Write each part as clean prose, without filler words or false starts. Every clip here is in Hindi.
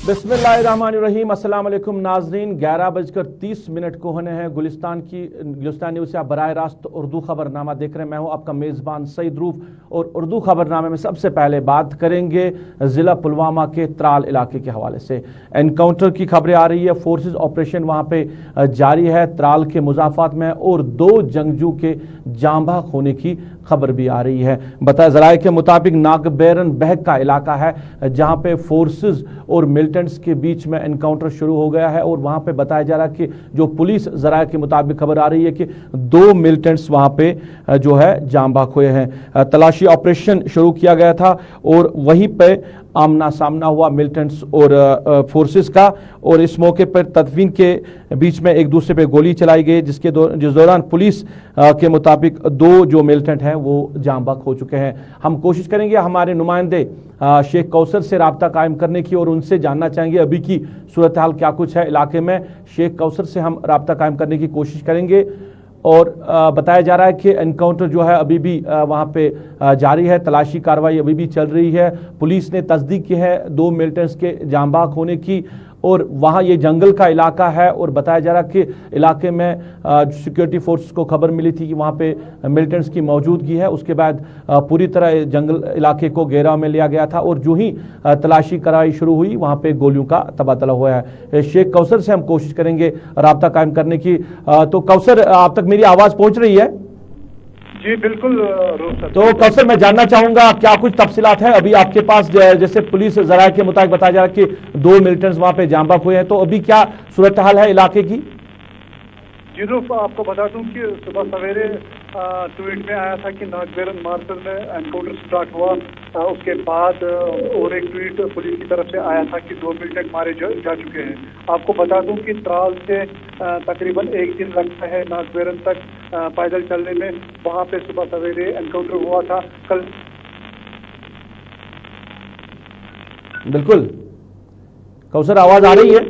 बिस्मिल्लाहिर्रहमानिर्रहीम। अस्सलाम वालेकुम नाजरीन। 11:30 को होने हैं गुलिस्तान न्यूज़ से आप बराह रास्त उर्दू खबरनामा देख रहे हैं। मैं हूं आपका मेज़बान सईद रूफ और उर्दू खबरनामे में सबसे पहले बात करेंगे ज़िला पुलवामा के त्राल इलाके के हवाले से। एनकाउंटर की खबरें आ रही है, फोर्सेस ऑपरेशन वहां पे जारी है त्राल के मुजाफात में, और 2 जंगजू के जाँ बहक होने की खबर भी आ रही है। बताया जराये के मुताबिक नागबेरन बहक का इलाका है जहां पे फोर्सेस और मिलिटेंट्स के बीच में एनकाउंटर शुरू हो गया है, और वहां पे बताया जा रहा है कि जो पुलिस जराये के मुताबिक खबर आ रही है कि 2 मिलिटेंट्स वहां पे जो है जाँ बहक हुए हैं। तलाशी ऑपरेशन शुरू किया गया था और वहीं पे आमना सामना हुआ मिलिटेंट्स और फोर्सेस का, और इस मौके पर तदफीन के बीच में एक दूसरे पे गोली चलाई गई, जिस दौरान पुलिस के मुताबिक 2 जो मिलिटेंट हैं वो जाँ बहक हो चुके हैं। हम कोशिश करेंगे हमारे नुमाइंदे शेख कौसर से रब्ता कायम करने की, और उनसे जानना चाहेंगे अभी की सूरत हाल क्या कुछ है इलाके में। शेख कौसर से हम रब्ता कायम करने की कोशिश करेंगे। और बताया जा रहा है कि एनकाउंटर जो है अभी भी वहाँ पे जारी है, तलाशी कार्रवाई अभी भी चल रही है। पुलिस ने तस्दीक की है 2 मिलिटेंट्स के जाँ बहक होने की, और वहाँ ये जंगल का इलाका है, और बताया जा रहा है कि इलाके में सिक्योरिटी फोर्स को खबर मिली थी कि वहाँ पे मिलिटेंट्स की मौजूदगी है। उसके बाद पूरी तरह जंगल इलाके को घेराव में लिया गया था, और जो ही तलाशी कार्रवाई शुरू हुई वहाँ पे गोलियों का तबादला हुआ है। शेख कौसर से हम कोशिश करेंगे रब्ता कायम करने की। तो कौसर, आप तक मेरी आवाज़ पहुँच रही है? जी बिल्कुल। तो कौसर, मैं जानना चाहूंगा क्या कुछ तफसीलात है अभी आपके पास। जैसे पुलिस जराये के मुताबिक बताया जा रहा है कि 2 मिलिटेंट्स वहां पे जाँ बहक हुए हैं, तो अभी क्या सूरत हाल है इलाके की? जी रूफ, आपको बता दूं कि सुबह सवेरे ट्वीट में आया था कि नागबेरन मार्कर में एनकाउंटर स्टार्ट हुआ। उसके बाद और एक ट्वीट पुलिस की तरफ से आया था कि 2 मिलिटेंट मारे जा चुके हैं। आपको बता दूं कि त्राल से तकरीबन 1 दिन लगता है नागबेरन तक पैदल चलने में। वहां पे सुबह सवेरे एनकाउंटर हुआ था कल। बिल्कुल कौसर, आवाज आ रही है?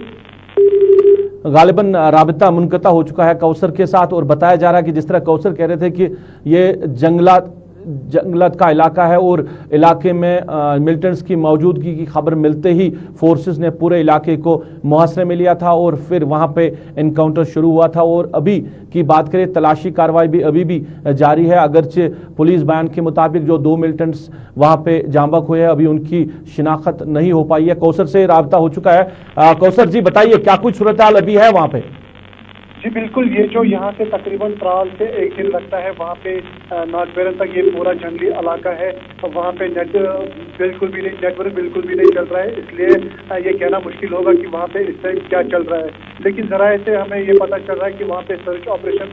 गालिबन राबिता मुनक़ता हो चुका है कौसर के साथ, और बताया जा रहा है कि जिस तरह कौसर कह रहे थे कि ये जंगलात का इलाका है, और इलाके में मिलिटेंट्स की मौजूदगी की खबर मिलते ही फोर्सेस ने पूरे इलाके को मुहासरे में लिया था, और फिर वहां पे एनकाउंटर शुरू हुआ था। और अभी की बात करें, तलाशी कार्रवाई भी अभी भी जारी है, अगरचे पुलिस बयान के मुताबिक जो 2 मिलिटेंट्स वहां पे जाँ बहक हुए हैं अभी उनकी शिनाख्त नहीं हो पाई है। कौसर से राब्ता हो चुका है। कौसर जी, बताइए क्या कुछ सूरत हाल अभी है वहां पे? जी बिल्कुल, ये जो यहाँ से तकरीबन त्राल से 1 दिन लगता है वहाँ पे नागबेरन तक ये पूरा जंगली इलाका है। वहाँ पे नेटवर्क बिल्कुल भी नहीं चल रहा है, इसलिए ये कहना मुश्किल होगा कि वहाँ पे इस टाइम क्या चल रहा है। लेकिन जराये से हमें ये पता चल रहा है कि वहाँ पे सर्च ऑपरेशन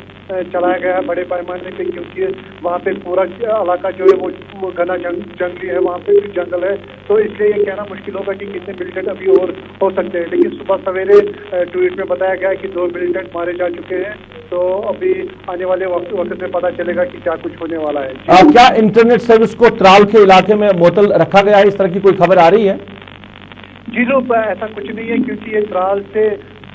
चलाया गया है बड़े पैमाने पे, क्योंकि वहाँ पे पूरा इलाका जो है वो घना जंगली है, वहाँ पे भी जंगल है। तो इसलिए ये कहना मुश्किल होगा कि कितने मिलिटेंट अभी और हो सकते हैं। लेकिन सुबह सवेरे ट्वीट में बताया गया कि 2 मिलिटेंट मारे जा चुके हैं, तो अभी आने वाले वक्त में पता चलेगा कि क्या कुछ होने वाला है। क्या इंटरनेट सर्विस को त्राल के इलाके में मुअत्तल रखा गया है, इस तरह की कोई खबर आ रही है? जी लोग, ऐसा कुछ नहीं है, क्योंकि ये त्राल से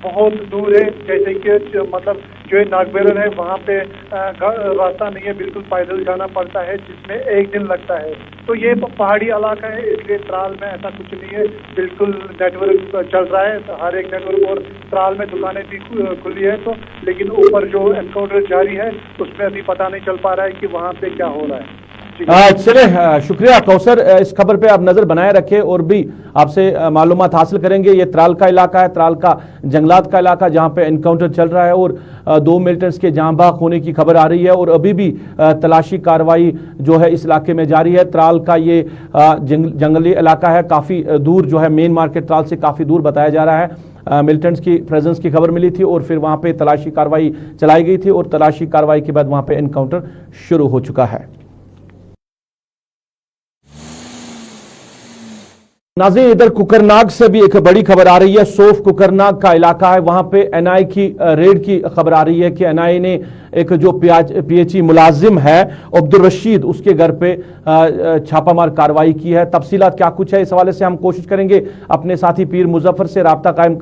बहुत दूर है। जैसे कि मतलब जो नागबेरन है वहाँ पे रास्ता नहीं है, बिल्कुल पैदल जाना पड़ता है, जिसमें 1 दिन लगता है। तो ये पहाड़ी इलाका है, इसलिए त्राल में ऐसा कुछ नहीं है, बिल्कुल नेटवर्क चल रहा है, हर एक नेटवर्क, और त्राल में दुकानें भी खुली है। तो लेकिन ऊपर जो एनकाउंटर जारी है उसमें अभी पता नहीं चल पा रहा है कि वहाँ पे क्या हो रहा है। चले, शुक्रिया कौसर। इस खबर पे आप नजर बनाए रखे, और भी आपसे मालूमात हासिल करेंगे। ये त्राल का इलाका है, त्राल का जंगलात का इलाका, जहां पे एनकाउंटर चल रहा है, और 2 मिलिटेंट्स के जाँ बहक होने की खबर आ रही है, और अभी भी तलाशी कार्रवाई जो है इस इलाके में जारी है। त्राल का ये जंगली इलाका है, काफी दूर जो है मेन मार्केट त्राल से काफी दूर बताया जा रहा है। मिलिटेंट्स की प्रेजेंस की खबर मिली थी, और फिर वहां पे तलाशी कार्रवाई चलाई गई थी, और तलाशी कार्रवाई के बाद वहां पे एनकाउंटर शुरू हो चुका है। नाज़रीन, इधर कुकरनाग से भी एक बड़ी खबर आ रही है। सोफ कुकरनाग का इलाका है, वहां पे एनआई की रेड की खबर आ रही है कि एनआई ने एक जो पीएचई मुलाजिम है अब्दुल रशीद, उसके घर पे छापामार कार्रवाई की है। तफसीलात क्या कुछ है इस हवाले से हम कोशिश करेंगे अपने साथी पीर मुजफ्फर से रब्ता कायम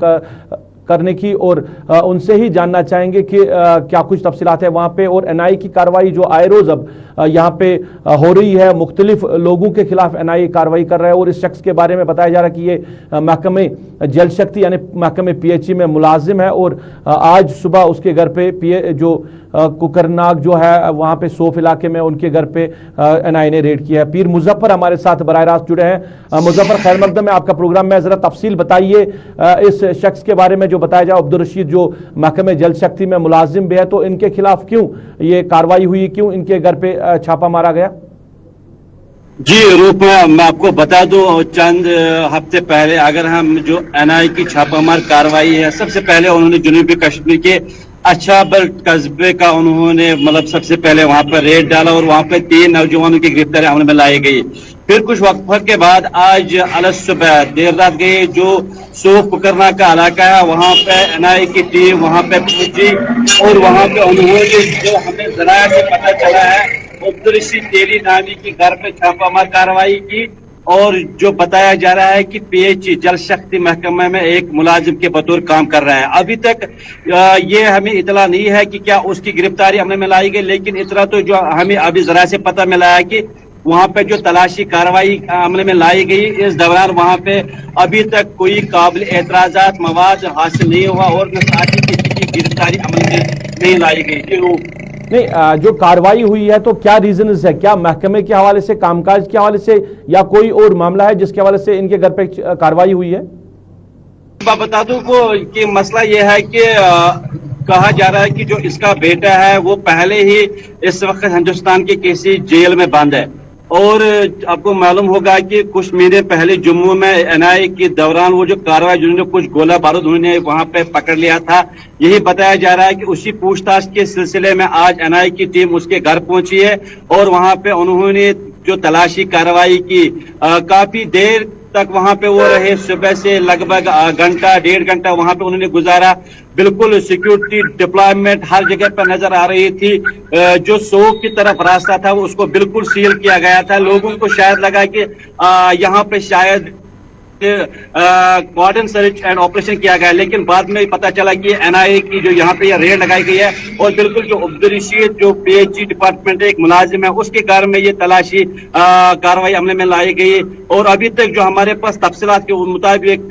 करने की और उनसे ही जानना चाहेंगे कि क्या कुछ तफसीलात है वहाँ पे। और एनआईए की कार्रवाई जो आए रोज अब यहाँ पे हो रही है, मुख्तलिफ लोगों के खिलाफ एनआईए कार्रवाई कर रहा है और इस शख्स के बारे में बताया जा रहा है कि ये महकमे जल शक्ति यानी महकमे पीएचई में मुलाजिम है और आज सुबह उसके घर पे जो कुकरनाग जो है वहाँ पे सोफ इलाके में उनके घर पे एनआईए ने रेड किया है। पीर मुजफ्फर हमारे साथ बराह रास्त जुड़े हैं। मुजफ्फर, खैर मकदम है आपका प्रोग्राम में, जरा तफसील बताइए इस शख्स के बारे में जो बताया जाए, अब्दुल रशीद जो महकमे जल शक्ति में मुलाजिम भी है, तो इनके खिलाफ क्यों ये कार्रवाई हुई, क्यों इनके घर पे छापा मारा गया? जी रूप मैं आपको बता दूं, चंद हफ्ते पहले अगर हम जो एनआईए की छापामार कार्रवाई है, सबसे पहले उन्होंने जनूबी कश्मीर के अच्छाबल कस्बे का उन्होंने मतलब सबसे पहले वहां पर रेड डाला और वहां पर 3 नौजवानों की गिरफ्तारी अमल में लाई गई। फिर कुछ वक्त के बाद आज अलग सुबह देर रात गए जो सोफ कुकरना का इलाका है, वहां पे एनआईए की टीम वहां पे पहुंची और वहां पे उन्होंने जो हमें जराया से पता चला है अब्दुल रशीद तेली नामी की घर पे छापामार कार्रवाई की और जो बताया जा रहा है कि पीएचई जल शक्ति महकमे में एक मुलाजिम के बतौर काम कर रहा है। अभी तक ये हमें इतला नहीं है कि क्या उसकी गिरफ्तारी अमल में लाई गई, लेकिन इतना तो जो हमें अभी जरा से पता मिला है कि वहां पे जो तलाशी कार्रवाई अमल में लाई गई, इस दौरान वहां पे अभी तक कोई काबिल एतराजात मवाद हासिल नहीं हुआ और न साथ ही किसी की गिरफ्तारी अमल में नहीं लाई गई। नहीं, जो कार्रवाई हुई है तो क्या रीजन है? क्या महकमे के हवाले से, कामकाज के हवाले से, या कोई और मामला है जिसके हवाले से इनके घर पे कार्रवाई हुई है? बता दूं कि मसला यह है कि कहा जा रहा है कि जो इसका बेटा है वो पहले ही इस वक्त हिंदुस्तान के किसी जेल में बंद है और आपको मालूम होगा कि कुछ महीने पहले जम्मू में एनआईए के दौरान वो जो कार्रवाई जिन्होंने कुछ गोला बारूद उन्होंने वहां पे पकड़ लिया था, यही बताया जा रहा है कि उसी पूछताछ के सिलसिले में आज एनआईए की टीम उसके घर पहुंची है और वहां पे उन्होंने जो तलाशी कार्रवाई की काफी देर तक वहां पे वो रहे, सुबह से लगभग घंटा 1.5 घंटा वहां पे उन्होंने गुजारा। बिल्कुल सिक्योरिटी डिप्लॉयमेंट हर जगह पर नजर आ रही थी। जो सोप की तरफ रास्ता था वो उसको बिल्कुल सील किया गया था। लोगों को शायद लगा कि यहाँ पे शायद कॉर्डन सर्च एंड ऑपरेशन किया गया, लेकिन बाद में पता चला कि एनआईए की जो यहाँ पे रेड लगाई गई है और बिल्कुल जो अब्दुल रशीद जो पीएचई डिपार्टमेंट एक मुलाजिम है उसके घर में ये तलाशी कार्रवाई अमल में लाई गई और अभी तक जो हमारे पास तफसीलात के मुताबिक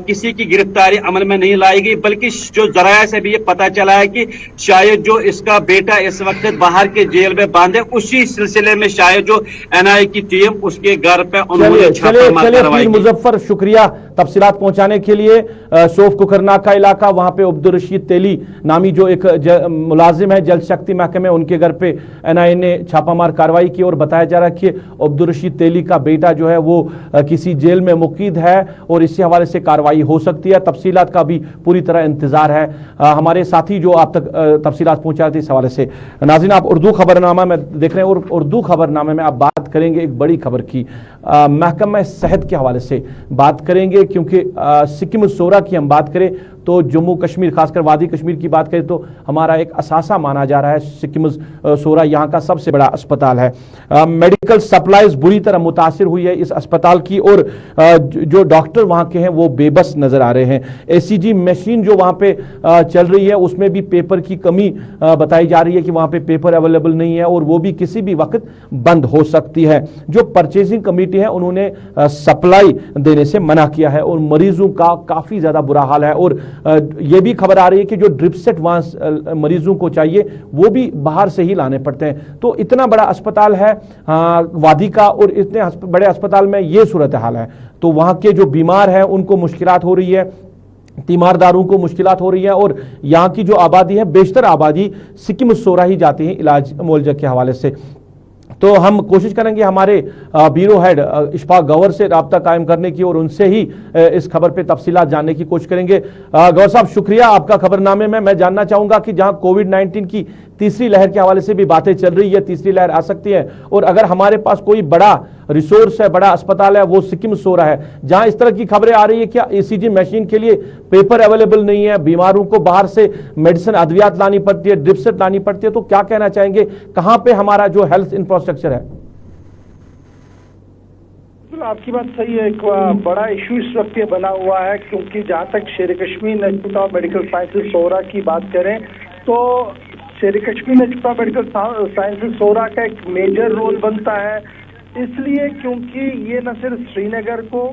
किसी की गिरफ्तारी अमल में नहीं लाई गई, बल्कि जो जराया से भी ये पता चला है कि शायद जो इसका बेटा इस वक्त बाहर के जेल में बंद है, उसी सिलसिले में शायद जो एनआईए की टीम उसके घर पे उन्होंने छापामार कार्रवाई की। मुजफ्फर, शुक्रिया तफसीलात पहुंचाने के लिए। सोफ कुकरनाग का इलाका, वहां पे अब्दुल रशीद तेली नामी जो एक मुलाजिम है जल शक्ति महकमे, उनके घर पे एनआईए ने छापामार कार्रवाई की और बताया जा रहा है कि अब्दुल रशीद तेली का बेटा जो है वो किसी जेल में मुकीद है और इसी हवाले से कार्रवाई हो सकती है। तफसीलात का भी पूरी तरह इंतजार है। हमारे साथी जो आप तक तफसीलात पहुंचा रहे थे इस हवाले से। नाज़रीन, आप उर्दू खबरनामा में देख रहे हैं और उर्दू खबरनामे में आप बात करेंगे एक बड़ी खबर की, महकमा सेहत के हवाले से बात करेंगे, क्योंकि सिक्किम शोरा की हम बात करें तो जम्मू कश्मीर, खासकर वादी कश्मीर की बात करें तो हमारा एक असासा माना जा रहा है सिक्किम शोरा, यहाँ का सबसे बड़ा अस्पताल है। मेडिकल सप्लाईज बुरी तरह मुतासिर हुई है इस अस्पताल की और जो डॉक्टर वहाँ के हैं वो बेबस नजर आ रहे हैं। एसीजी मशीन जो वहाँ पे चल रही है उसमें भी पेपर की कमी बताई जा रही है कि वहाँ पे पेपर अवेलेबल नहीं है और वो भी किसी भी वक्त बंद हो सकती है। जो परचेजिंग कमेटी है उन्होंने सप्लाई देने से मना किया है और मरीजों का काफी ज्यादा बुरा हाल है और यह भी खबर आ रही है कि जो ड्रिप सेट वहां मरीजों को चाहिए वो भी बाहर से ही लाने पड़ते हैं। तो इतना बड़ा अस्पताल है वादी का और इतने बड़े अस्पताल में ये सूरत हाल है, तो वहां के जो बीमार हैं उनको मुश्किलात हो रही है, तीमारदारों को मुश्किलात हो रही है और यहाँ की जो आबादी है बेशतर आबादी सिक्किम शोरा ही जाती है इलाज मुआवजा के हवाले से। तो हम कोशिश करेंगे हमारे ब्यूरो हेड इशफाक गवर से रब्ता कायम करने की और उनसे ही इस खबर पे तफसीलात जानने की कोशिश करेंगे। गवर साहब, शुक्रिया आपका खबरनामे में। मैं जानना चाहूंगा कि जहां कोविड-19 की तीसरी लहर के हवाले से भी बातें चल रही है, तीसरी लहर आ सकती है और अगर हमारे पास कोई बड़ा रिसोर्स है, बड़ा अस्पताल है, वो सिक्किम शोरा है, जहां इस तरह की खबरें आ रही है क्या ईसीजी मशीन के लिए पेपर अवेलेबल नहीं है, बीमारों को बाहर से मेडिसिन अद्वियात लानी पड़ती है, ड्रिप सेट लानी पड़ती है, तो क्या कहना चाहेंगे कहां पे हमारा जो हेल्थ इंफ्रास्ट्रक्चर है? बिल्कुल आपकी बात सही है। एक बड़ा इशू इस वक्त ये बना हुआ है, क्योंकि जहाँ तक Sher Kashmir institute of medical sciences Soura की बात करें तो Sher Kashmir institute of medical sciences Soura का एक मेजर रोल बनता है, इसलिए क्योंकि ये न सिर्फ श्रीनगर को,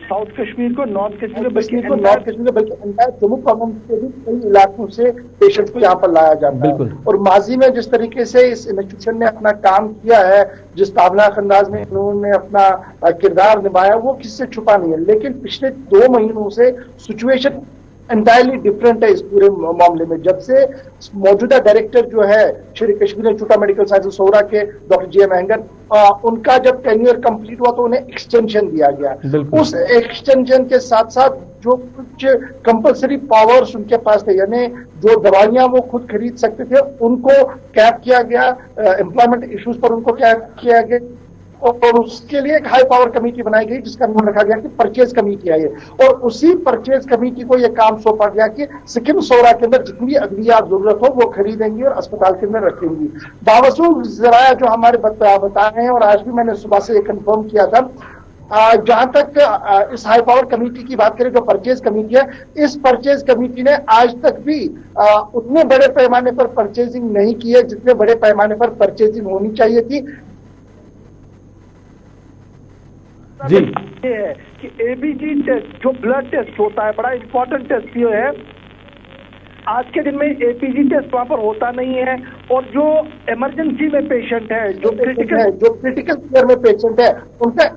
साउथ कश्मीर को, नॉर्थ कश्मीर बल्कि एंटायर जम्मू कॉन्वेंट के भी कई इलाकों से पेशेंट्स को यहाँ पर लाया जाता है। और माजी में जिस तरीके से इस इंस्टीट्यूशन ने अपना काम किया है, जिस ताबनाक अंदाज में उन्होंने अपना किरदार निभाया, वो किसी से छुपा नहीं है। लेकिन पिछले 2 महीनों से सिचुएशन एंटायरली डिफरेंट है इस पूरे मामले में। जब से मौजूदा डायरेक्टर जो है Shri Kashmir institute of medical sciences Soura के डॉक्टर JM अहंगर, उनका जब टेन्योर कंप्लीट हुआ तो उन्हें एक्सटेंशन दिया गया। उस एक्सटेंशन के साथ साथ जो कुछ कंपल्सरी पावर्स उनके पास थे, यानी जो दवाइयां वो खुद खरीद सकते थे, उनको कैप किया गया। एम्प्लॉयमेंट इश्यूज पर उनको कैप किया गया और उसके लिए एक हाई पावर कमेटी बनाई गई जिसका नाम रखा गया कि परचेज कमेटी है ये। और उसी परचेज कमेटी को यह काम सौंपा गया कि सिक्किम सोरा के अंदर जितनी अद्वियात जरूरत हो वो खरीदेंगी और अस्पताल के अंदर रखेंगी। बावजूद जराया जो हमारे बता रहे हैं, और आज भी मैंने सुबह से ये कंफर्म किया था, जहां तक इस हाई पावर कमेटी की बात करें, जो परचेज कमेटी है, इस परचेज कमेटी ने आज तक भी उतने बड़े पैमाने पर परचेजिंग नहीं की है जितने बड़े पैमाने पर परचेजिंग होनी चाहिए थी। जी, ये है कि ABG टेस्ट, जो ब्लड टेस्ट होता है, बड़ा इंपॉर्टेंट टेस्ट ये है। आज के दिन में ABG टेस्ट वहां पर होता नहीं है, और जो इमरजेंसी में पेशेंट है, जो क्रिटिकल केयर में पेशेंट है, उनका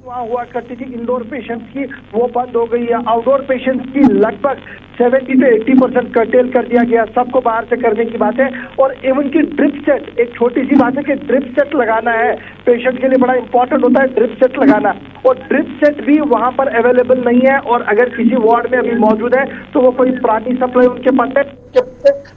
वहाँ हुआ करती थी इंडोर पेशेंट्स की, वो बंद हो गई है। आउटडोर पेशेंट्स की लगभग 70 से 80% कर्टेल कर दिया गया। सबको बाहर से करने की बात है। और इवन की ड्रिप सेट, एक छोटी सी बात है कि ड्रिप सेट लगाना है पेशेंट के लिए, बड़ा इंपॉर्टेंट होता है ड्रिप सेट लगाना, और ड्रिप सेट भी वहां पर अवेलेबल नहीं है। और अगर किसी वार्ड में अभी मौजूद है तो वो कोई पुरानी सप्लाई उनके पास है।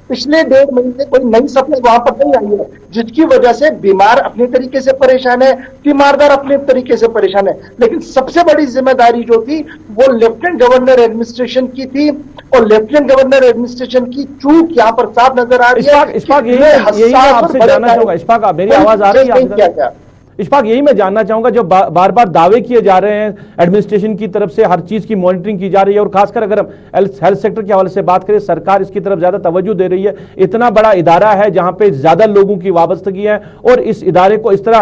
पिछले 1.5 महीने कोई नई सप्लाई वहां पर नहीं आई है, जिसकी वजह से बीमार अपने तरीके से परेशान है, तीमारदार अपने तरीके से परेशान है। लेकिन सबसे बड़ी जिम्मेदारी जो थी वो लेफ्टिनेंट गवर्नर एडमिनिस्ट्रेशन की थी, और लेफ्टिनेंट गवर्नर एडमिनिस्ट्रेशन की चूक यहाँ पर साफ नजर आ रही है। इशफाक, यही मैं आपसे जानना चाहूंगा। इशफाक, मेरी आवाज आ रही है? इशफाक, यही मैं जानना चाहूंगा, जो बार बार दावे किए जा रहे हैं एडमिनिस्ट्रेशन की तरफ से, हर चीज की मॉनिटरिंग की जा रही है, और खासकर अगर हम हेल्थ सेक्टर के हवाले से बात करें, सरकार इसकी तरफ ज्यादा तवज्जो दे रही है। इतना बड़ा इदारा है जहां पे ज्यादा लोगों की वाबस्तगी है, और इस इदारे को इस तरह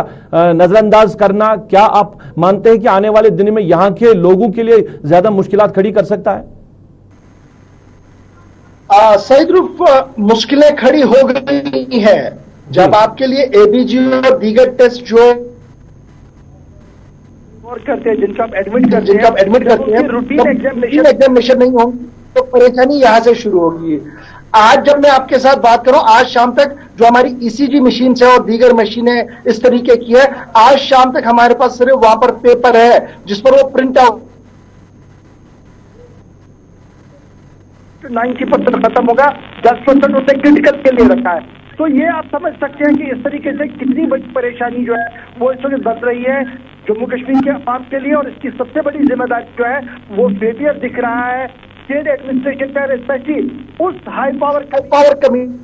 नजरअंदाज करना, क्या आप मानते हैं कि आने वाले दिन में यहां के लोगों के लिए ज्यादा मुश्किलात खड़ी कर सकता है? सईद रूफ, मुश्किलें खड़ी हो गई है जब आपके लिए ABG और दीगर टेस्ट जो करते हैं, जिनका आप एडमिट करते हैं, रूटीन एग्जामिनेशन नहीं होंगे तो परेशानी यहां से शुरू होगी। आज जब मैं आपके साथ बात करूं, आज शाम तक जो हमारी ECG मशीन है और दीगर मशीनें इस तरीके की है, आज शाम तक हमारे पास सिर्फ वहां पर पेपर है जिस पर वो प्रिंट आउट 90% खत्म होगा, 10% उसने क्रिटिकल के लिए रखा है। तो ये आप समझ सकते हैं कि इस तरीके से कितनी बड़ी परेशानी जो है वो इस वक्त बन रही है जम्मू कश्मीर के अवाम के लिए। और इसकी सबसे बड़ी जिम्मेदारी जो है वो फेलियर दिख रहा है स्टेट एडमिनिस्ट्रेशन पर, स्पेशली उस हाई पावर कमेटी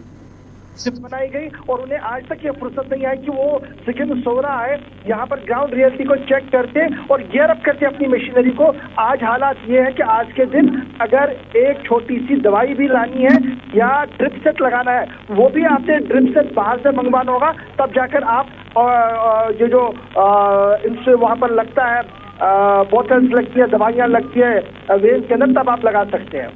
बनाई गई, और उन्हें आज तक ये फुर्सत नहीं आई कि वो सिक्किम सोरा आए, यहाँ पर ग्राउंड रियलिटी को चेक करते और गियर अप करते अपनी मशीनरी को। आज हालात ये है कि आज के दिन अगर एक छोटी सी दवाई भी लानी है या ड्रिप सेट लगाना है, वो भी आपने ड्रिप सेट बाहर से मंगवाना होगा, तब जाकर आप ये जो इनसे वहाँ पर लगता है, बोतल्स लगती है, दवाइयाँ लगती है वेन के अंदर, तब आप लगा सकते हैं।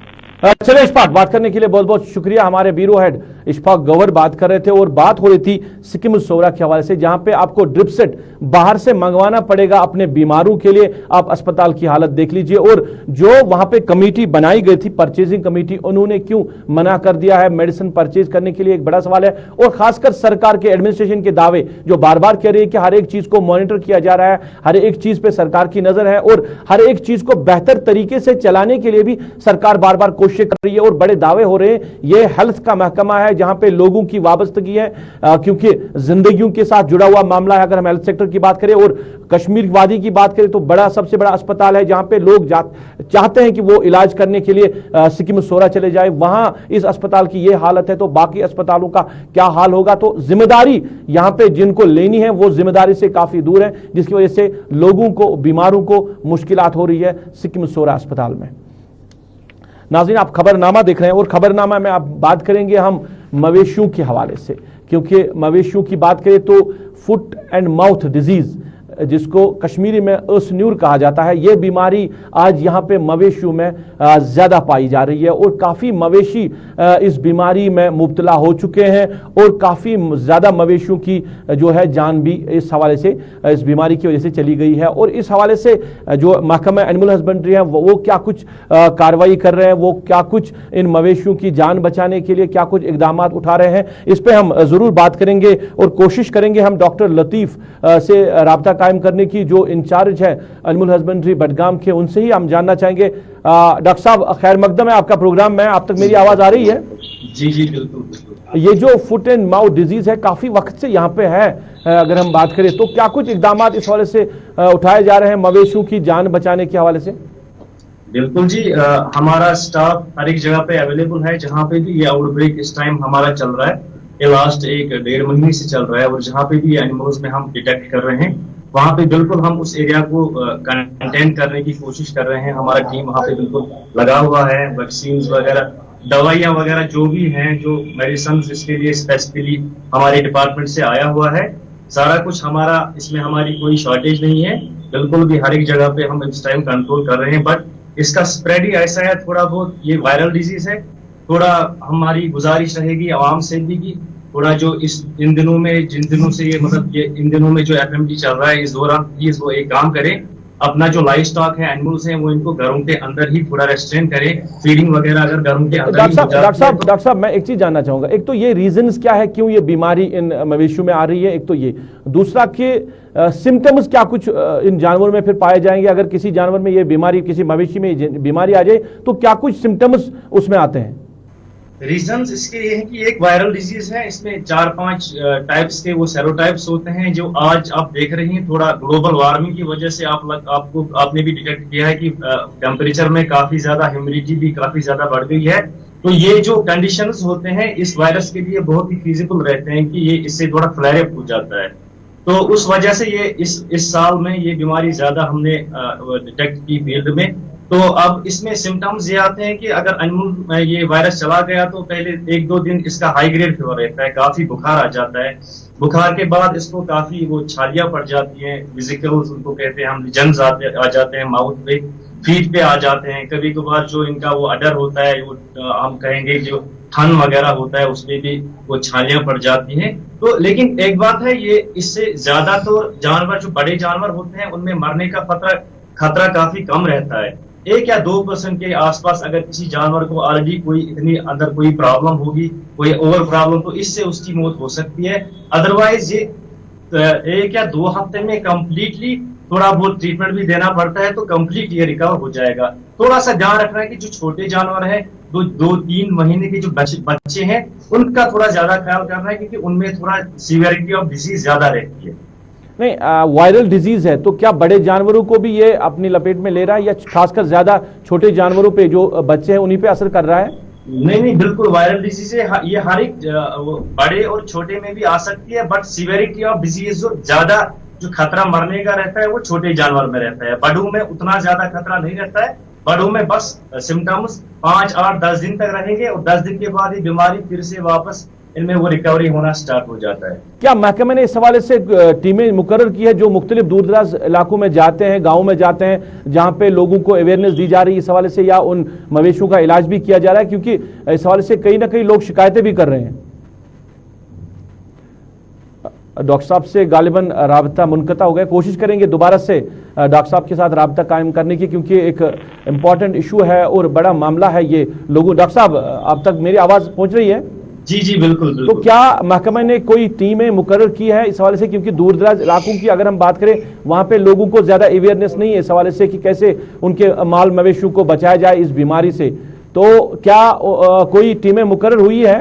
चलिए इशफाक, बात करने के लिए बहुत बहुत शुक्रिया। हमारे ब्यूरो हेड इशफाक गवर बात कर रहे थे, और बात हो रही थी सिक्किम सोरा के हवाले से, जहां पे आपको ड्रिप सेट बाहर से मंगवाना पड़ेगा अपने बीमारों के लिए। आप अस्पताल की हालत देख लीजिए, और जो वहां पे कमेटी बनाई गई थी, परचेजिंग कमेटी, उन्होंने क्यों मना कर दिया है मेडिसिन परचेज करने के लिए, एक बड़ा सवाल है। और खासकर सरकार के एडमिनिस्ट्रेशन के दावे जो बार बार कह रही है कि हर एक चीज को मॉनिटर किया जा रहा है, हर एक चीज पे सरकार की नजर है, और हर एक चीज को बेहतर तरीके से चलाने के लिए भी सरकार बार बार कोशिश कोशिश कर रही है और बड़े दावे हो रहे हैं। ये हेल्थ का महकमा है जहां पे लोगों की वाबस्तगी है, क्योंकि जिंदगियों के साथ जुड़ा हुआ मामला है। अगर हम हेल्थ सेक्टर की बात करें और कश्मीर वादी की बात करें तो सबसे बड़ा अस्पताल है जहां पे लोग चाहते हैं कि वो इलाज करने के लिए सिक्किम सोरा चले जाए। वहां इस अस्पताल की ये हालत है तो बाकी अस्पतालों का क्या हाल होगा। तो जिम्मेदारी यहां पे जिनको लेनी है वो जिम्मेदारी से काफी दूर है, जिसकी वजह से लोगों को, बीमारों को मुश्किलात हो रही है सिक्किम सोरा अस्पताल में। नाज़रीन, आप खबरनामा देख रहे हैं और खबरनामा में आप बात करेंगे हम मवेशियों के हवाले से, क्योंकि मवेशियों की बात करें तो फुट एंड माउथ डिजीज, जिसको कश्मीरी में अस्न्यूर कहा जाता है, यह बीमारी आज यहाँ पे मवेशियों में ज्यादा पाई जा रही है और काफी मवेशी इस बीमारी में मुब्तला हो चुके हैं और काफी ज्यादा मवेशियों की जो है जान भी इस हवाले से, इस बीमारी की वजह से चली गई है। और इस हवाले से जो महकमा एनिमल हस्बेंड्री है वो क्या कुछ कार्रवाई कर रहे हैं, वो क्या कुछ इन मवेशियों की जान बचाने के लिए क्या कुछ इकदाम उठा रहे हैं, इस पर हम जरूर बात करेंगे और कोशिश करेंगे हम डॉक्टर लतीफ से राब्ता कायम करने की, जो इंचार्ज है एनिमल हस्बेंड्री बडगाम के, उनसे ही हम जानना चाहेंगे। डॉक्टर साहब, खैर मकदम है आपका प्रोग्राम में, आप तक मेरी आवाज आ रही है? जी जी बिल्कुल। ये जो फुट एंड माउथ डिजीज है काफी वक्त से यहाँ पे है, अगर हम बात करें तो क्या कुछ इकदाम इस हवाले से उठाए जा रहे हैं मवेशियों की जान बचाने के हवाले से? बिल्कुल जी, हमारा स्टाफ हर एक जगह पे अवेलेबल है। जहाँ पे भी ये आउटब्रेक इस टाइम हमारा चल रहा है, ये लास्ट 1-1.5 महीने से चल रहा है, और जहाँ पे भी एनिमल्स में हम डिटेक्ट कर रहे हैं वहां पे बिल्कुल हम उस एरिया को कंटेन करने की कोशिश कर रहे हैं। हमारा टीम वहां पे बिल्कुल लगा हुआ है, वैक्सीन वगैरह, दवाइयां वगैरह जो भी हैं, जो मेडिसिन इसके लिए स्पेसिफिकली हमारे डिपार्टमेंट से आया हुआ है, सारा कुछ हमारा, इसमें हमारी कोई शॉर्टेज नहीं है। बिल्कुल भी हर एक जगह पे हम इस टाइम कंट्रोल कर रहे हैं, बट इसका स्प्रेड ही ऐसा है थोड़ा बहुत, ये वायरल डिजीज है। थोड़ा हमारी गुजारिश रहेगी आवाम से भी कि थोड़ा जो इन दिनों में, जिन दिनों से ये मतलब ये इन दिनों में जो एफएमडी चल रहा है, इस दौरान प्लीज वो एक काम करें, अपना जो लाइव स्टॉक है, एनिमल्स हैं, वो इनको घरों के अंदर ही थोड़ा रेस्ट्रेन करें। फीडिंग वगैरह अगर घरों के अंदर डॉक्टर साहब मैं एक चीज जानना चाहूंगा, एक तो ये रीजंस क्या है क्यों ये बीमारी इन मवेशियों में आ रही है, एक तो ये, दूसरा कि सिम्टम्स क्या कुछ इन जानवरों में फिर पाए जाएंगे? अगर किसी जानवर में ये बीमारी, किसी मवेशी में बीमारी आ जाए तो क्या कुछ सिम्टम्स उसमें आते हैं? रीजंस इसके ये है कि एक वायरल डिजीज है, इसमें 4-5 टाइप्स के वो सेरोटाइप्स होते हैं, जो आज आप देख रहे हैं थोड़ा ग्लोबल वार्मिंग की वजह से आपने भी डिटेक्ट किया है कि टेम्परेचर में काफी ज्यादा, ह्यूमिडिटी भी काफी ज्यादा बढ़ गई है। तो ये जो कंडीशंस होते हैं इस वायरस के लिए बहुत ही फिजिबल रहते हैं कि ये इससे थोड़ा फ्लेयर अप हो जाता है। तो उस वजह से ये इस साल में ये बीमारी ज्यादा हमने डिटेक्ट की फील्ड में। तो अब इसमें सिम्टम्स ये आते हैं कि अगर एनिमल में ये वायरस चला गया तो पहले 1-2 दिन इसका हाई ग्रेड फीवर रहता है, काफी बुखार आ जाता है। बुखार के बाद इसको काफी वो छालियां पड़ जाती हैं, विजिकल्स उनको कहते हैं हम, जंस आ जाते हैं माउथ पे, फीट पे आ जाते हैं। कभी कभार जो इनका वो अडर होता है, वो हम कहेंगे जो थन वगैरह होता है, उसमें भी वो छालियां पड़ जाती हैं। तो लेकिन एक बात है, ये इससे ज्यादा तो जानवर, जो बड़े जानवर होते हैं, उनमें मरने का खतरा काफी कम रहता है। 1 या 2% के आसपास अगर किसी जानवर को ऑलरेडी कोई इतनी अंदर कोई प्रॉब्लम होगी, कोई ओवर प्रॉब्लम, तो इससे उसकी मौत हो सकती है। अदरवाइज ये 1 या 2 हफ्ते में कंप्लीटली थोड़ा बहुत ट्रीटमेंट भी देना पड़ता है तो कंप्लीट ये रिकवर हो जाएगा। थोड़ा सा ध्यान रखना है कि जो छोटे जानवर हैं, 2-3 महीने के जो बच्चे हैं, उनका थोड़ा ज्यादा ख्याल करना है, क्योंकि उनमें थोड़ा सीवियरिटी ऑफ डिजीज ज्यादा रहती है। नहीं, वायरल डिजीज है तो क्या बड़े जानवरों को भी ये अपनी लपेट में ले रहा है, या खासकर ज्यादा छोटे जानवरों पे जो बच्चे हैं उन्हीं पे असर कर रहा है? नहीं, बिल्कुल वायरल डिजीज है, ये हर एक बड़े और छोटे में भी आ सकती है, बट सीवियरिटी ऑफ डिजीज जो ज्यादा, जो खतरा मरने का रहता है, वो छोटे जानवर में रहता है। बड़ों में उतना ज्यादा खतरा नहीं रहता है। बड़ों में बस सिम्टम्स 5, 8, 10 दिन तक रहेंगे और 10 दिन के बाद ही बीमारी फिर से वापस इनमें वो रिकवरी होना स्टार्ट हो जाता है। क्या महकमे ने इस हवाले से टीमें मुकर्रर की है जो मुख्तलिफ दूर दराज इलाकों में जाते हैं, गाँव में जाते हैं, जहाँ पे लोगों को अवेयरनेस दी जा रही है इस हवाले से, या उन मवेशियों का इलाज भी किया जा रहा है? क्योंकि इस हवाले से कहीं ना कहीं लोग शिकायतें भी कर रहे हैं। डॉक्टर साहब से गालिबन राबता मुनक़ता हो गया, कोशिश करेंगे दोबारा से डॉक्टर साहब के साथ राबता कायम करने की, क्योंकि एक इम्पॉर्टेंट इशू है और बड़ा मामला है ये लोगों। डॉक्टर साहब, आप तक मेरी आवाज पहुंच रही है? जी जी बिल्कुल। तो क्या महकमा ने कोई टीमें मुकर्रर की है इस हवाले से? क्योंकि दूर दराज इलाकों की अगर हम बात करें, वहां पे लोगों को ज्यादा अवेयरनेस नहीं है इस हवाले से कि कैसे उनके माल मवेशियों को बचाया जाए इस बीमारी से। तो क्या कोई टीमें मुकर्रर हुई है?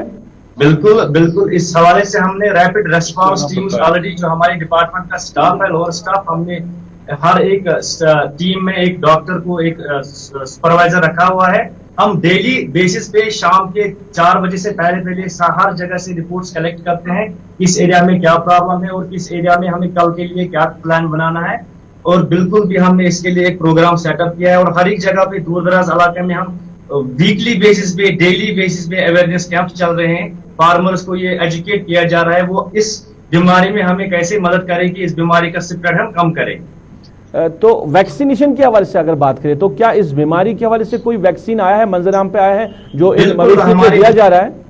बिल्कुल बिल्कुल, इस हवाले से हमने रैपिड रेस्पॉन्स टीम्स ऑलरेडी, जो हमारी डिपार्टमेंट का स्टाफ है, लोअर स्टाफ, हमने हर एक टीम में एक डॉक्टर को, एक सुपरवाइजर रखा हुआ है। हम डेली बेसिस पे शाम के 4 बजे से पहले हर जगह से रिपोर्ट्स कलेक्ट करते हैं, किस एरिया में क्या प्रॉब्लम है और किस एरिया में हमें कल के लिए क्या प्लान बनाना है। और बिल्कुल भी हमने इसके लिए एक प्रोग्राम सेटअप किया है और हर एक जगह पे दूर दराज इलाके में हम वीकली बेसिस पे, डेली बेसिस पे अवेयरनेस कैंप चल रहे हैं। फार्मर्स को ये एजुकेट किया जा रहा है वो इस बीमारी में हमें कैसे मदद करेगी, इस बीमारी का स्प्रेड हम कम करें। तो वैक्सीनेशन के हवाले से अगर बात करें तो क्या इस बीमारी के हवाले से कोई वैक्सीन आया है, मंजराम पे आया है जो इन मवेशियों को दिया जा रहा है?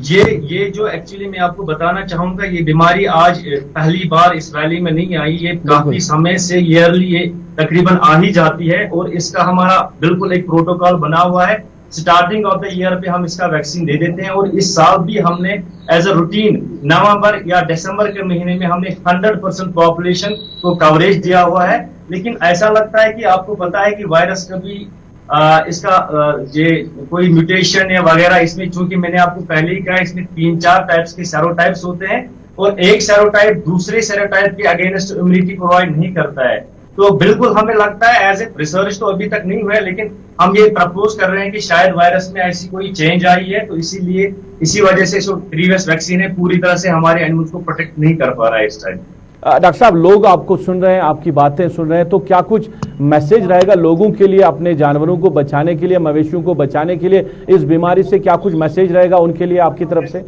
ये जो एक्चुअली मैं आपको बताना चाहूंगा, ये बीमारी आज पहली बार इस वैली में नहीं आई, ये काफी समय से ईयरली ये तकरीबन आ ही जाती है और इसका हमारा बिल्कुल एक प्रोटोकॉल बना हुआ है। स्टार्टिंग ऑफ द ईयर पे हम इसका वैक्सीन दे देते हैं और इस साल भी हमने एज अ रूटीन नवंबर या दिसंबर के महीने में हमने 100% पॉपुलेशन को कवरेज दिया हुआ है। लेकिन ऐसा लगता है कि आपको पता है कि वायरस कभी इसका ये कोई म्यूटेशन या वगैरह, इसमें चूंकि मैंने आपको पहले ही कहा, इसमें 3-4 टाइप्स के सेरोटाइप्स होते हैं और एक सेरोटाइप दूसरे सेरोटाइप के अगेंस्ट इम्यूनिटी प्रोवाइड नहीं करता है। तो बिल्कुल हमें लगता है, एज ए रिसर्च तो अभी तक नहीं हुआ है, लेकिन हम ये प्रपोज कर रहे हैं कि शायद वायरस में ऐसी कोई चेंज आई है, तो इसीलिए इसी वजह से जो प्रीवियस वैक्सीन है पूरी तरह से हमारे एनिमल्स को प्रोटेक्ट नहीं कर पा रहा है इस टाइम। डॉक्टर साहब, लोग आपको सुन रहे हैं, आपकी बातें सुन रहे हैं, तो क्या कुछ मैसेज रहेगा लोगों के लिए, अपने जानवरों को बचाने के लिए, मवेशियों को बचाने के लिए, इस बीमारी से क्या कुछ मैसेज रहेगा उनके लिए आपकी तरफ से?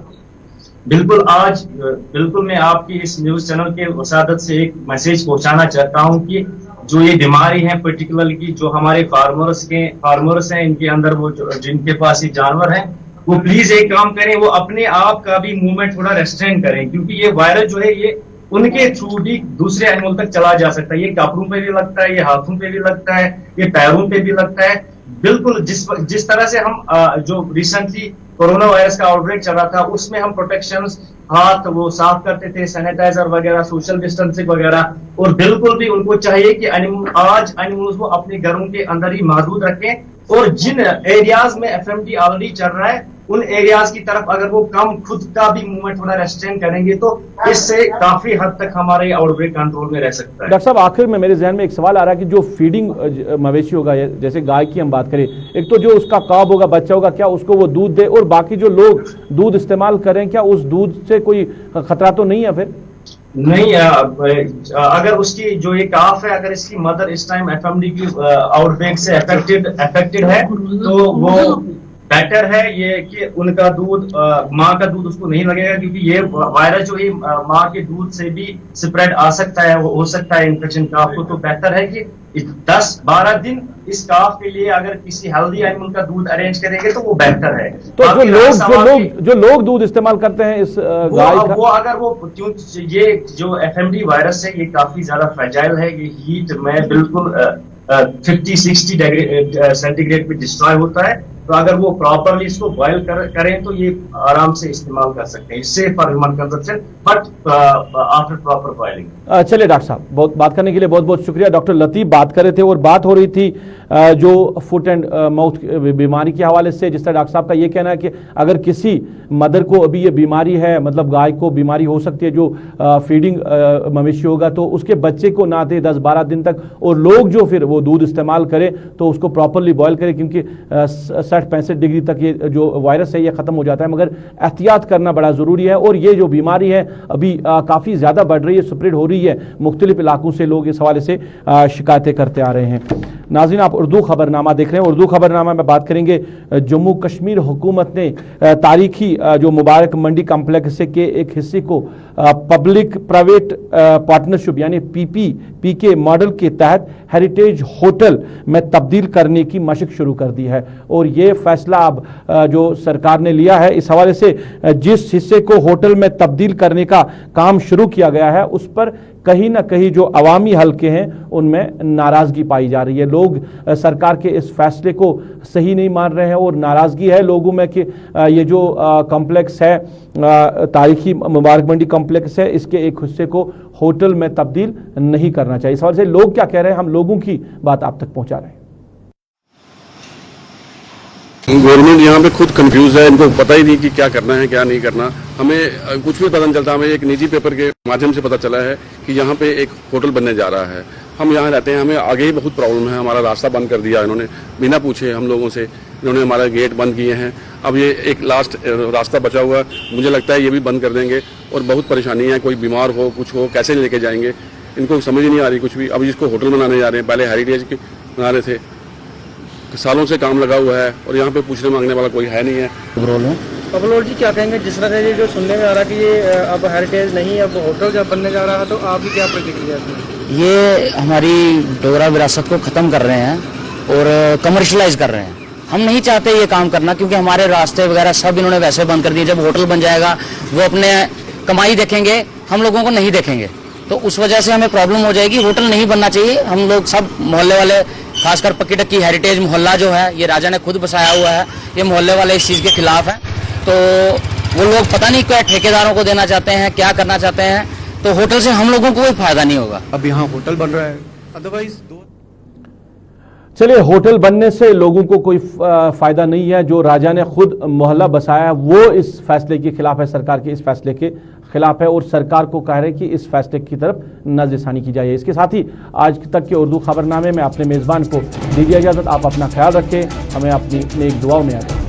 बिल्कुल, आज बिल्कुल मैं आपकी इस न्यूज चैनल के वसादत से एक मैसेज पहुंचाना चाहता हूं कि जो ये बीमारी है पर्टिकुलरली की, जो हमारे फार्मर्स हैं, इनके अंदर वो जिनके पास ये जानवर हैं, वो प्लीज एक काम करें, वो अपने आप का भी मूवमेंट थोड़ा रेस्ट्रेन करें, क्योंकि ये वायरस जो है ये उनके थ्रू भी दूसरे एनिमल तक चला जा सकता है। ये कपड़ों पे भी लगता है, ये हाथों पे भी लगता है, ये पैरों पे भी लगता है। बिल्कुल जिस तरह से हम जो रिसेंटली कोरोना वायरस का आउटब्रेक चल रहा था, उसमें हम प्रोटेक्शंस, हाथ वो साफ करते थे, सैनिटाइजर वगैरह, सोशल डिस्टेंसिंग वगैरह, और बिल्कुल भी उनको चाहिए कि एनिमल्स को अपने घरों के अंदर ही महदूद रखें और जिन एरियाज में एफएमडी ऑलरेडी चल रहा है उन एरियाज की तरफ अगर वो कम खुद का भी मूवमेंट थोड़ा रेस्ट्रेन करेंगे तो इससे काफी हद तक हमारे आउटब्रेक कंट्रोल में रह सकता है। डॉक्टर साहब, आखिर में मेरे जहन में एक सवाल आ रहा है कि जो फीडिंग मवेशी होगा, जैसे गाय की हम बात करें, एक तो जो उसका काब होगा, बच्चा होगा, क्या उसको वो दूध दे, और बाकी जो लोग दूध इस्तेमाल करें, क्या उस दूध से कोई खतरा तो नहीं है? फिर नहीं, अगर उसकी जो ये काफ है, अगर इसकी मदर इस टाइम एफएमडी की आउटब्रेक से अफेक्टेड है तो वो बेटर है ये कि उनका दूध, माँ का दूध उसको नहीं लगेगा, क्योंकि ये वायरस जो है माँ के दूध से भी स्प्रेड आ सकता है, हो सकता है इन्फेक्शन काफ को। तो बेहतर है कि 10-12 दिन इस काफ के लिए अगर किसी हेल्दी एनिमल का दूध अरेंज करेंगे तो वो बेहतर है। तो जो लोग दूध इस्तेमाल करते हैं इस गाय का, वो अगर वो, क्यों ये जो एफएमडी वायरस है ये काफी ज्यादा फ्रेजाइल है, ये हीट में बिल्कुल 50-60 डिग्री सेंटीग्रेड पे डिस्ट्रॉय होता है, तो अगर वो प्रॉपरली इसको बॉयल करें तो ये आराम से इस्तेमाल कर सकते हैं, इससे for human consumption, but after proper boiling. चलिए डॉक्टर साहब, बहुत बात करने के लिए बहुत बहुत शुक्रिया। डॉक्टर लतीफ बात कर रहे थे और बात हो रही थी जो फुट एंड माउथ बीमारी के हवाले से, जिस तरह डॉक्टर साहब का ये कहना है कि अगर किसी मदर को अभी ये बीमारी है, मतलब गाय को बीमारी हो सकती है, जो फीडिंग मवेशी होगा, तो उसके बच्चे को ना दे 10-12 दिन तक, और लोग जो फिर वो दूध इस्तेमाल करें तो उसको प्रॉपरली बॉयल करें, क्योंकि 60-65 डिग्री तक ये जो वायरस है ये खत्म हो जाता है, मगर एहतियात करना बड़ा ज़रूरी है। और ये जो बीमारी है अभी काफ़ी ज़्यादा बढ़ रही है, स्प्रेड हो रही है, मुख्तलिफ इलाकों से लोग इस हवाले से शिकायतें करते आ रहे हैं। नाज़रीन, आप उर्दू खबरनामा देख रहे हैं। उर्दू खबरनामा में बात करेंगे, जम्मू कश्मीर हुकूमत ने तारीखी जो मुबारक मंडी कम्प्लेक्स के एक हिस्से को पब्लिक प्राइवेट पार्टनरशिप यानी पीके मॉडल के तहत हेरिटेज होटल में तब्दील करने की मशक शुरू कर दी है। और ये फैसला अब जो सरकार ने लिया है, इस हवाले से जिस हिस्से को होटल में तब्दील करने का काम शुरू किया गया है उस पर कहीं ना कहीं जो अवामी हल्के हैं उनमें नाराजगी पाई जा रही है। लोग सरकार के इस फैसले को सही नहीं मान रहे हैं और नाराजगी है लोगों में कि ये जो कॉम्प्लेक्स है, तारीखी मुबारक मंडी कॉम्प्लेक्स है, इसके एक हिस्से को होटल में तब्दील नहीं करना चाहिए। इस वजह से लोग क्या कह रहे हैं, हम लोगों की बात आप तक पहुंचा रहे हैं। गवर्नमेंट यहाँ पे खुद कंफ्यूज है, इनको पता ही नहीं कि क्या करना है क्या नहीं करना। हमें कुछ भी पता नहीं चलता। हमें एक निजी पेपर के माध्यम से पता चला है कि यहाँ पे एक होटल बनने जा रहा है। हम यहाँ रहते हैं, हमें आगे ही बहुत प्रॉब्लम है। हमारा रास्ता बंद कर दिया इन्होंने, बिना पूछे हम लोगों से इन्होंने हमारा गेट बंद किए हैं। अब ये एक लास्ट रास्ता बचा हुआ, मुझे लगता है ये भी बंद कर देंगे और बहुत परेशानी है। कोई बीमार हो कुछ हो कैसे लेके जाएंगे, इनको समझ नहीं आ रही कुछ भी। अब इसको होटल बनाने जा रहे हैं, पहले हेरिटेज के बना रहे थे, सालों से काम लगा हुआ है और यहाँ पे पूछने मांगने वाला कोई है नहीं है। कबलोर जी क्या कहेंगे जिस तरह से ये जो सुनने में आ रहा है कि ये अब हेरिटेज नहीं अब होटल जब बनने जा रहा है, तो आपकी क्या प्रतिक्रिया है? ये हमारी डोगरा विरासत को ख़त्म कर रहे हैं और कमर्शलाइज कर रहे हैं। हम नहीं चाहते ये काम करना, क्योंकि हमारे रास्ते वगैरह सब इन्होंने वैसे बंद कर दिए। जब होटल बन जाएगा वो अपने कमाई देखेंगे, हम लोगों को नहीं देखेंगे, तो उस वजह से हमें प्रॉब्लम हो जाएगी। होटल नहीं बनना चाहिए। हम लोग सब मोहल्ले वाले, खासकर पक्की टक्की हेरिटेज मोहल्ला जो है ये राजा ने खुद बसाया हुआ है, ये मोहल्ले वाले इस चीज़ के खिलाफ हैं। तो वो लोग पता नहीं क्या ठेकेदारों को देना चाहते हैं, क्या करना चाहते हैं, तो होटल से हम लोगों को कोई फायदा नहीं होगा। अब यहाँ होटल बन रहा है, अदरवाइज चलिए, होटल बनने से लोगों को कोई फायदा नहीं है। जो राजा ने खुद मोहल्ला बसाया वो इस फैसले के खिलाफ है, सरकार के इस फैसले के खिलाफ है और सरकार को कह रहे हैं कि इस फैसले की तरफ नजरसानी की जाए। इसके साथ ही आज तक के उर्दू खबरनामे में अपने मेजबान को दीजिए इजाजत। आप अपना ख्याल रखें, हमें अपनी नेक दुआओं में याद रखें।